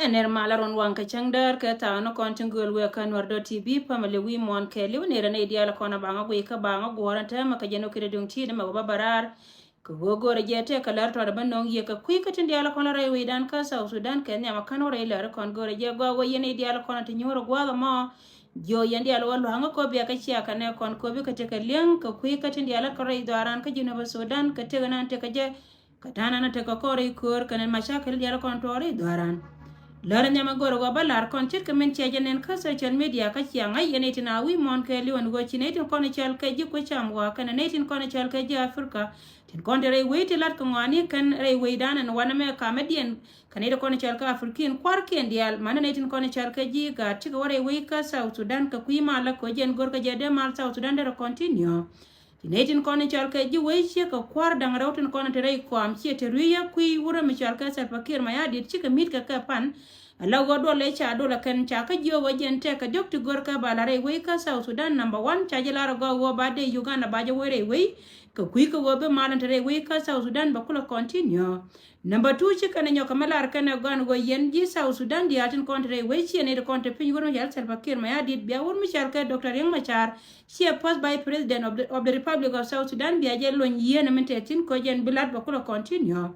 ener malaron wanka changdar ke ta no kontingul we kanwardo tv pamale wi mon ke liw ne rane diala kona banga go ka banga go ranta maka jeno kire dung ti de ma babarar ko go re jete ka lar to ban nong ye ka kwi ka tin diala kona re wi dan ka sa sudan ke ne ma kano re lar kon go re je go yene diala kona ti nyoro go ma jo yandi ala wallo hanga ko biya ka ciya ka ne kon ko bi ka te ka leng ka kwi ka tin diala ko re daran ka jino ba sudan ka te nan te ka je ka tana na te ka ko re kur ka ne mashakil diala kon to re daran Lara nyama goro go balar kon chit kamen chia janen ka social media ka chia ngai yene tina wi mon ke liwan go chine tin kon chal ka ji ko cham wa kana ne tin kon chal ka ji afrika tin kon re we ti lat ko ngani kan re we dan an wana me comedian kan ne kon chal ka afrikin kwar ken dial man ne tin kon chal ka ji ga ti go re we ka south sudan ka kui mala ko jen gor ka jede mal south sudan de continue Tinetin kone chal ka ji we che ka kwar dang rautin kone tere ko am che teruya kui wura mi chal ka sal fakir ma ya dit chika mit ka pan ala go do le cha do la kan cha ka jo wajen te ka dok ti gor ka balare we ka South Sudan number 1 cha jela go go ba de Uganda ba je we ka kui ka go be malan tere we ka South Sudan ba kula continue number 2 chika na nyoka malar ka na gan go yen ji South Sudan di atin kontre we che ne de kontre pin wura mi chal sal fakir ma ya dit bia wura mi chal ka Dr. Yang Machar she passed by president of the Republic of South Sudan bia je lo nyiye na mentetin ko jen bilad ba kula continue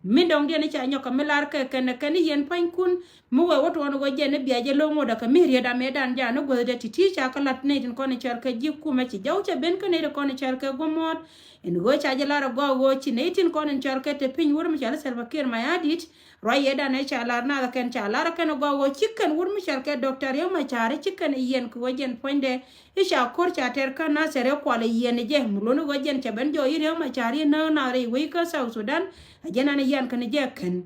min dong dia ne cha nyoka melar ka kan yen pan kun mu we woto no go je ne bia je lo ngoda ka miri da medan ja no go de titi cha ka lat ne tin ko ne char ka ji ku ma ci jaw cha ben ka ne ko ne char ka go mod en go cha je lar go ci ne tin ko ne char ka te pin wur mi cha Salva Kiir ma yadit roye da ne cha lar na kan cha lar ka no go chicken wur mi char ka Dr. Yang Machar chicken yen ko jen ponde isha kor cha ter ka na sere ko le yen je mu lo no go jen cha ben jo Yang Machar na re we ka South Sudan ajana ne yan kan je kan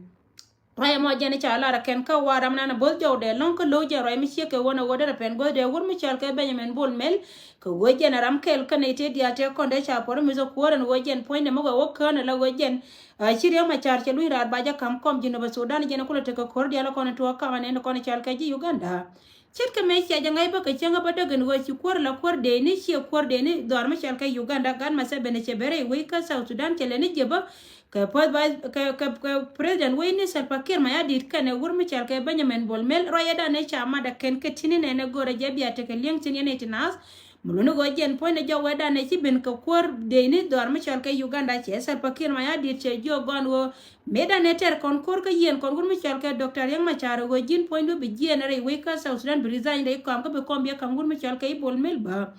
Raya mo jani cha lara ken ka waram na bol jo de lon ko loje roy mi che ke wona wodere pen go de wur mi chal ke Benjamin bol mel ko wojen ram kel kan ite dia te kon de cha por mi zo koren wojen point mo go kan la wojen chiri ma char che lui rar baja kam kom jino ba Sudan jeno ko te ko kor dia la kon to ka ne ko chal ke ji Uganda Chit ka me cha jangai ba ka changa ba dagan go chi kor la kor de ni chi kor de ni dor ma chal ke Uganda gan ma se bene che bere we ka South Sudan che le ni jeba ka pod ba ka president we ni Salva Kiir ma ya dit ka ne wur mi chal ke Benjamin bol mel roya da ne cha ma da ken ke tini ne ne gore je biya te ke liang tin ne tinas muluno go jen point ne jo weda ne ci ben ka kor de ni dor mi chal ke Uganda che Salva Kiir ma ya dit che jo gon wo meda ne ter kon kor ka yen kon wur mi chal ke Dr. Yang Machar go jin point do bi jen re we ka South Sudan bi resign de kam ka be kom biya kam wur mi chal ke bol mel ba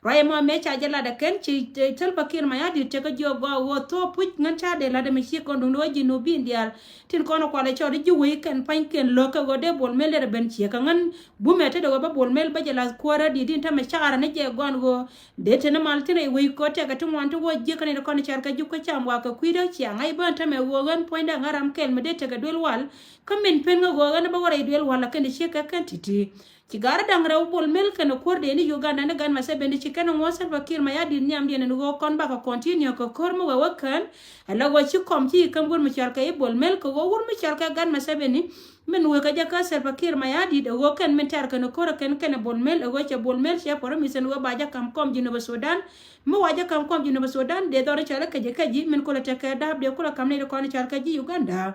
Raya mo me cha jela da ken ci Salva Kiir ma ya dit te ka jo go wo to puj ngan cha de la de mi chi kon do jinu bi ndial tin kono ko le cho de ju we ken pan ken lo ka go de bol mel re ben chi ka ngan bu me te de ba bol mel ba jela ko ra di din ta me cha ne je gon go de te na mal tin we ko te ka tum wan to wo je kan ne kono char ka ju ko cham wa ka kwi de chi ngai ban ta me wo gan point da ngaram ken me de te ka dol wal ka men pen go gan ba wara dol wal ka ne chi ka kan titi ci gara dangra bol mel kan ko de ni Uganda ne gan ma se ben ci kan mo Salva Kiir ma ya di nyam di ne go kon ba ka continue ko kor mo wa kan ala go ci kom ci kam gur mi chal ka bol mel ko wur mi chal ka gan ma se ben ni men we ka jaka Salva Kiir ma ya di de go kan men tar kan ko kan bol mel go ci bol mel ci por mi sen go ba ja kam kom jino ba Sudan mo wa ja kam kom jino ba Sudan de do chal ka je ka ji men ko la ta ka dab de ko la kam ne ko ni chal ka ji Uganda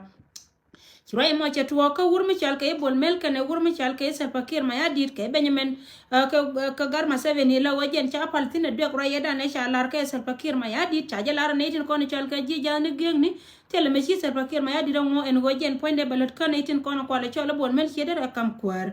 Chirai mo cha tuwa ka wur mi chal ke bol mel ka ne wur mi chal ke Salva Kiir ma ya dit ke Benjamin ka gar ma seveni la wajen cha paltina de ko yeda ne cha lar ke Salva Kiir ma ya dit cha jalar ne tin ko ne chal ka ji jan geng ni tele me chi Salva Kiir ma ya dit ngo en wajen point de balot ka ne tin ko ko le chola bol mel che de kam kwar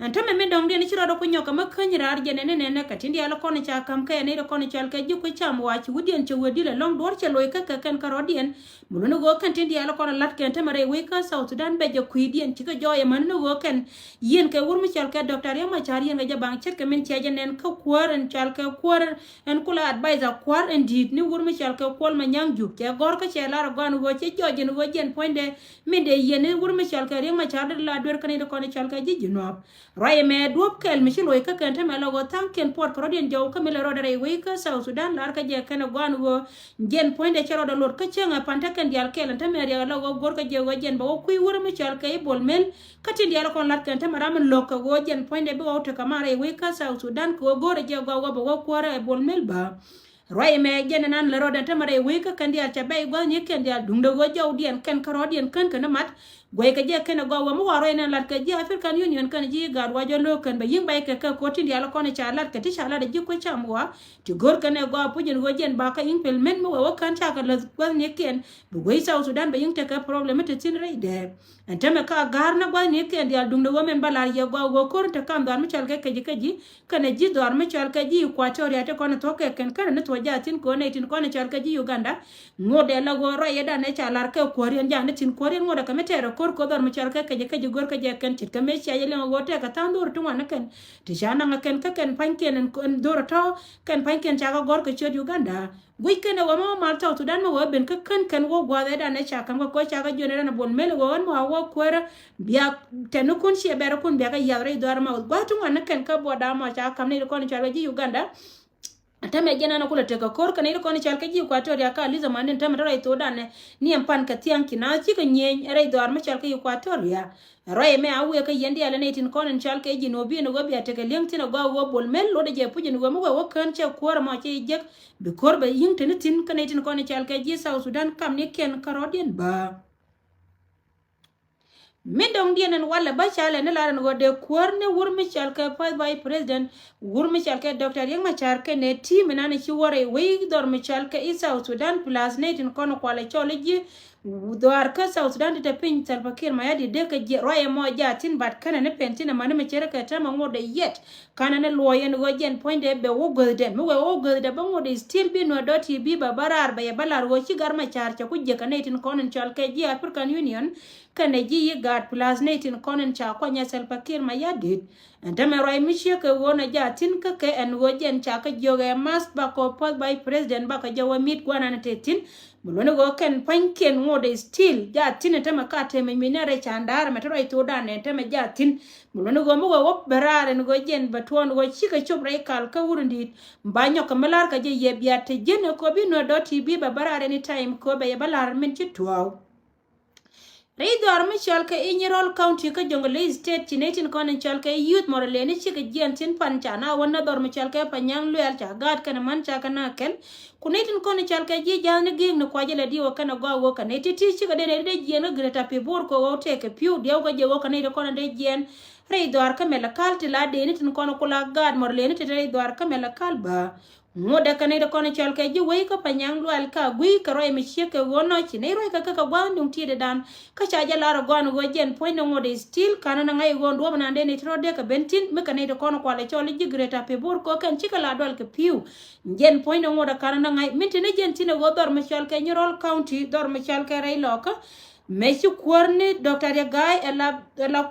Antame me dong ni chiro ko nyoka ma kanyra arjene ne ka tindi ala kono cha kam ka ne ko ne chal ka ju ko cham wa chi wudien che wedi le long dor che loy ka kan ka rodien muno go kan tindi ala kono lat ken tamare we ka South Sudan be je kuidien chi ka joye man no go kan yen ka wur mi chal ka Dr. Yang Machar yen ga bang chet ka min che jenen ka kwar en chal ka kwar en kula advisor kwar en dit ni wur mi chal ka kol ma nyang ju ke gor ka che lar go no go che joje no go jen point de min de yen wur mi chal ka Yang Machar la dor kan ne ko ne chal ka ji jinop Raya me duop kel mi shilo ka kan tama logo tam ken port korodien jaw ka mele rodare we ka South Sudan lar ka je kana gwan go gen point de chero da lor ka chenga panta kan dial kel tama ya logo gor ka je go gen ba ku wura mi chal ka bol mel katin dial kon lar kan tama ram lokka go gen point de ba to kamare we ka South Sudan ko gor je go ba go kwara bol mel ba roi me gen nan le rodan tamare we ka kan dia chabe go ni ken dia dungdo go jaw dien ken karodian ken ken mat goy ka je ken go wa mo waro ina lat ka je African Union kan ji gar wa jo lo ken ba yim bay ka ko tin dia la ko ne chalat ka ti chala de ji ko chamwa ti gor ken go pu jin go jen ba ka ing pel men mo wa kan cha ka le go ni ken bu goy South Sudan ba yim te ka problem te tin re de antame ka gar na go ni ken dia dungdo go men balar ye go kor te kam dar mi chal ka ji kan ji dor mi chal ka ji Equatoria te ko ne to ke ken kan ne to ja tin ko ne tin ko ne chal ka ji Uganda ngode la go ro ye da ne chalar ka ko rien ja ne tin ko rien ngode ka metero kor ko dor mi chal ka ji gor ka je ken tit ka me cha ye le go te ka tan dur tu wan ken ti jana nga ken ka ken pan ken en dor to ken pan ken cha ga gor ka chod Uganda gui ken wa ma mal ta Sudan mo ben ka ken wo gwa da ne cha kan ko cha ga jone na bon mel wo mo wo kwera bia tenu kun she bere kun bia ka ya re dor ma gwa tu wan ken ka bo da ma cha kam ne ko ne cha ga ji Uganda atame jana na kula teka kor kana ile koni chalka ji Equatoria ka liza manen tame rai to dane ni ampan ka tiang kina chi ka nyen rai do arma chalka Equatoria rai me awe ka yendi ala netin konen chalka ji no bi no go bi ateka leng tina go wo bol mel lo de je puje no go mo go kan che kor ma che jek bi kor ba yin tin tin kana tin koni chalka ji South Sudan kam ni ken karodien ba Midong dienen wala ba chale ne laran go de kwarne wurmi chalka pa by president wurmi chalka Dr. Yang Macharke ne team na ne chiwore we dor mi chalka South Sudan plus ne tin kono kwale choleji doar ka South Sudan de pin Salva Kiir mayadi de ka roye mo jatin bat kana ne pentina mane me chere ka tama ngode yet kana ne loyen go jen point de be wo gode me wo gode ba ngode still be no dot bi barar ba ya balar go chi gar ma char cha ku je kana tin kono chalka ji African Union kana ji gad plus ne tin kono cha kwa nya Salva Kiir mayadi ndame roye mi che ka wona jatin ka ke en go jen cha ka joge mas ba ko pod by president ba ka jawa mit gwana ne tetin mulone go ken panken ngode still ja tin tema ka teme minere chandar metro ito dane teme ja tin mulone go mo go berare go jen baton go chika chobre kal ka wurundi banyo ka melar ka je yebia te jen ko bi no dot bi barare ni time ko be balar min chitwa Reido armi chalka Inyirol County ka Jonglei State chinetin konen chalka youth moraleni chika jiantin panchana wana dormi chalka panyang luel chagat kana man chaka nakel kunetin konen chalka ji jane ging no kwajele diwa kana go wo kana titi chika dene de jieno greta pibur ko wo teke piu diaw ka je wo kana de konen de jien Reido arka melakal tila deni tin kono kula gad moraleni tete Reido arka melakal ba Ngoda kana de kono chalka ji wei ka panyang luel ka gui ka roi mi cheke wono chine roi ka gwandung tide dan ka chaja lara gwan go jen point ngode still kana na ngai gon do manande ni trode ka bentin me kana de kono kwale choli ji greta pebur ko kan chika la dol ka piu jen point ngoda kana na ngai mitine jen tine go dor me chalka Nyirol County dor me chalka rai loka Mechi kwarni Dr. Yagai ela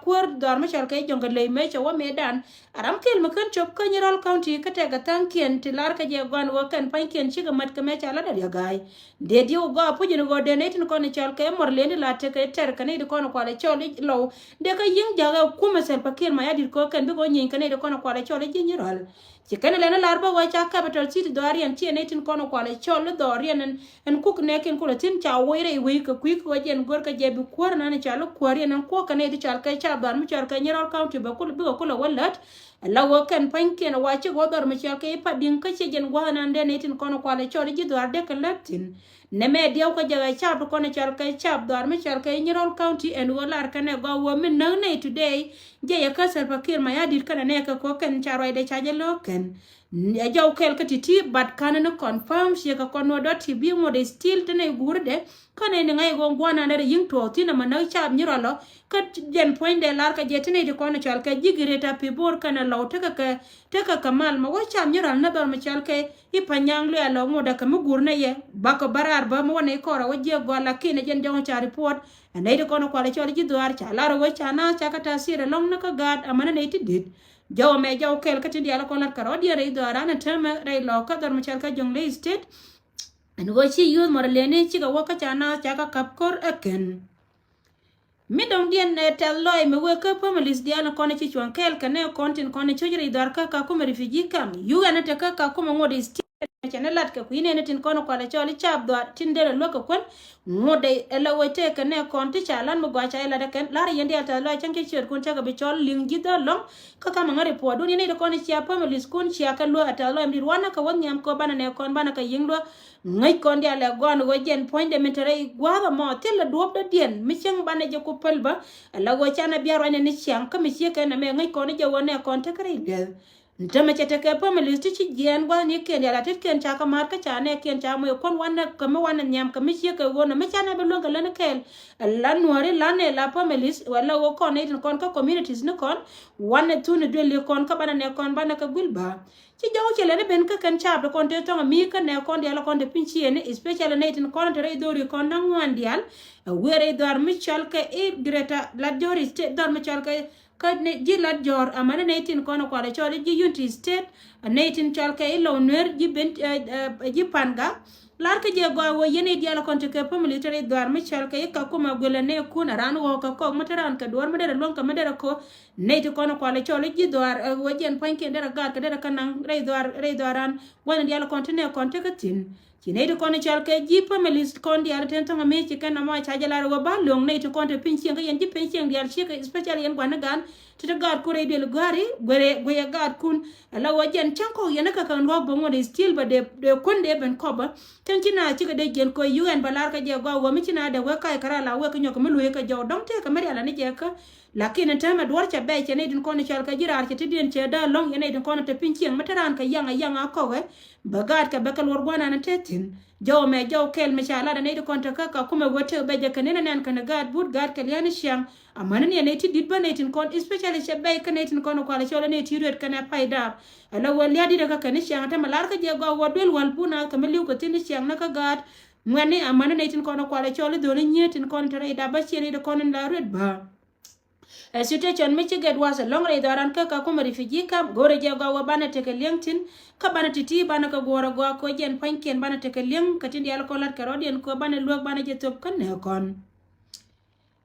kwar dor me chalka Jonglei mecha wa medan aram kel makan chop ka Nyirol County ka tega tankien tilar ka je gwan wo kan pankien chiga mat ka mecha la Yagai de dio go pujin go de netin ko ne chalka morleni la te ka ter ka ne de kono kwale choli low de ka yin jaga kuma Salva Kiir mayadi ko kan bi go nyin ka ne de kono kwale choli Nyirol Chikene lena larba wacha capital city dorian chi netin kono kwale chol dorian en kuk nekin kula tin cha wire we ka quick wajen gor ka jebi kwar na ne chalo kwari nan ko ka ne di chal ka cha bar mu chal ka Nyirol County ba kul bi ko la wallat la wo kan panken wachi go dor mu chal ka ipa din ka che jen gwa nan de netin kono kwale chol ji dor de ka latin neme diaw ka jaga chab ko ne chal ka chab dor mu chal ka Nyirol County en wolar ka ne go wo min na ne today je ya ka Salva Kiir mayadi kana ne ka ko kan charo de chaje loken ya jaw kel ka titi but kana no confirm she ka kono dot bi mo de still tene gurde kana ne ngai go gwana ne yin to tina mana chab Nyirolo ka jen point de lar ka jetene de kono chal ka jigireta pibor kana law taka kamal ma wo chab Nyirol na dor ma chal ka ipanyang le alo mo da ka mu gurne ye bako barar ba mo ne ko ra wo je go la kine jen jongo cha report ane de kono kwale choli ji duar cha laro wo chana cha ka tasire long na ka gad amana ne tidit jaw me jaw kel ka tindi ala konar karo dia re duar ana tema re lo ka dor ma chal ka Jonglei State en go chi youth moraleni chi ga wo ka chana cha ka kapkor eken Midong dien tel loy me we ka families diana kone chi chwan kel ka ne kontin kone chojri dar ka kuma refugee kam yu ana te ka kuma ngode chane lat ka kuine ne tin kono kwala choli chap do tin de lo ka kon ngode ela wote ka ne kon ti chalan mo gwa cha ela de ken lar yende ata lo chan ke chir kun cha ka bi chol ling gi do lo ka kama ngare po du ne de kon chia pa melis kun chia ka lo ata lo mi wana ka won nyam ko bana ne kon bana ka ying lo ngai kon dia le gon go jen point de metere gwa mo tel la do de dien mi chang bana je ko pelba ela go cha na biaro ne ni chang ka mi chia ka na me ngai kon je wone kon te kare de ntama chete ke pa melisti chi gen gwa ni ken ya latit ken cha ka mar ka cha ne ken cha mo kon wana ka me wana nyam ka mi chi ka wona me cha na be longa lana kel la nuari la ne la pa melis wala wo kon ne kon ka communities ne kon wana tu ne de le kon ka bana ne kon bana ka gulba chi jaw chele ne ben ka kan cha be kon te to mi ka ne kon ya la kon de pinchi ne especially ne tin kon te re do ri kon na wandial were dar mi chal ka e direta la dori state dar mi chal ka ne jilat jor amana netin kono kwale chole ji unity state netin chalka ilo nwer ji ben ji panga lar ka je go wo yene diala konte ke military dwar mi chalka e ka kuma gole ne kuna ran wo ka ko mataran ka dwar madara lon ka madara ko neti kono kwale chole ji dwar wo jen panke ndara ga ka dara kanang re dwaran wona diala konte ne konte ka tin Kinaitu kono chalke jipa melis kondi ala tenta ngame chika na moa chaja lara waba long na itu konte pinchiang ka yanji pinchiang di ala shika especially yan gwana gan tita gad kure di ala gari gwaya gad kun ala wajan chanko yanaka kan wak bongo de still ba de kunde ben koba tenchina chika de jen ko UN balar ka je gwa wamichina de weka ikara la weka nyoka melu weka jaw dongte ka meri ala ni jeka lakini ntama dwar cha bay chene din kono chalka jirar cha tidien che da long yana din kono te pinchiang mataran ka yanga kowe bagad ka bekal wargwana na tetin jaw me jaw kel me chala da ne din kono ka kuma wote beje kanena nan kana gad bud gad ka liani shang amana ne ne tidit ba ne tin kono especially cha bay ka ne tin kono kwala chola ne tiruet kana paida ala wali adi da ka ne shang ta malar ka je go wadwel walpuna ka meliu ko tin shang na ka gad ngani amana ne tin kono kwala chola do ne nyetin kono tare da ba chene da kono la red ba situation me chiget was a long ray daran ka kuma refugee camp gore je go bana teke liengtin ka bana titi bana ka gora go ko jen panken bana teke lieng katin yal ko lat karodien ko bana luok bana je top kan ne kon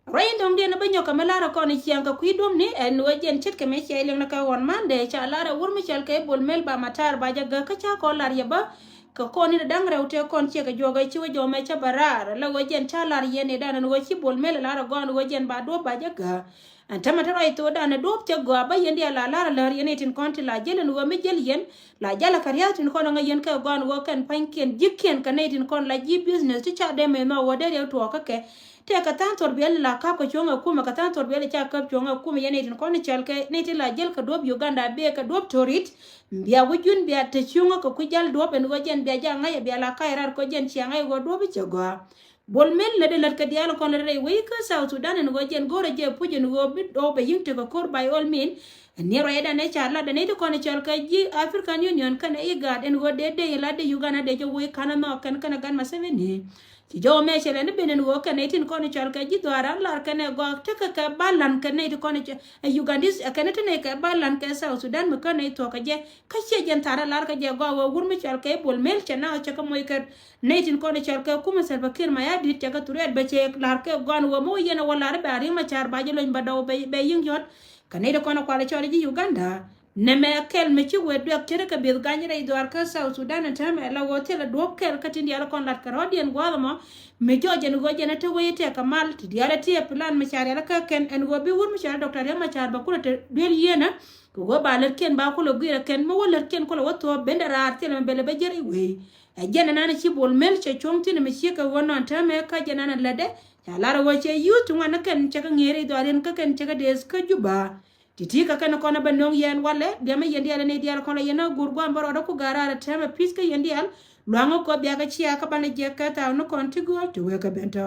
rain dom de na banyo ka melara kon chiang ka kuidom ni en wajen chet ke me che lieng na ka won mande cha lara wur mi chal ke bol mel ba matar ba jaga ka cha ko lar yaba ka koni da dang rewte kon che ka joga chi wo me cha barar la wajen cha lar yene dana wo chi bol mel lara gon wajen ba do ba jaga antama tara ito dana dop te go ba yendi ala lara lar yene tin konti la jelen wo me jel yen la jala kariya tin kono nga yen ka gon wo kan panken jikken ka ne tin kon la ji business ti cha de me no wo de to ka ke te ka tan tor bel la ka ko chonga kuma ka tan tor bel cha ka chonga kuma yene tin kon chal ke ne tin la jel ka dop Uganda be ka dop torit biya wujun biya te chunga ko kujal dop en wo jen biya ja nga ya biya la kairar ko jen chianga go dop che go bol mel le de lat ka dialo kon re we ka South Sudan en go jen gore je puje no bit do be yinte ko kor by all mean ne ro eda ne charla de ne to kon chal ka ji African Union kan e gad en go de la de Uganda de jo we kana no kan kana gan maseveni ti jo me chele ne benen go kan e tin kon chal ka ji dwara lar kan e go te ka balan kan e to kon Ugandis kan te ne ka balan ka South Sudan me kan e to ka je ka che jen tara lar ka je go wo gur me chal ka bol mel chana cha ka moy ka ne tin kon chal ka kuma Salva Kiir ma ya dit ka turet be che lar ka gon wo mo yena wala re bari ma char ba je loñ ba daw be ying yot kan e de kon kwala chole ji Uganda ne me kel me chi we dok tere ka bil ganyre idwar ka South Sudan ta me la wote la dok kel ka tin yala kon lat ka rodien gwa mo me joje no goje na te we te ka mal ti yala te plan me chare la ka ken en go bi wur me chare doctor ya ma char ba kula te del yena ko go ba ler ken ba ko lo gira ken mo wala ken ko lo wato bendara te le bele be jeri we e jena na chi bol mel che chomti ne me chi ka wono ta me ka jena na lade ya lara wache yutu ngana ken che ka ngere idwaren ka ken che ka des ka juba titi ka kana kona banong yen wale dema yendi ala ne dial kono yena gurgwa mbaro do ku garara tema piska yendi al luango ko biaga chia ka bana je ka ta no kontigo to we ka bento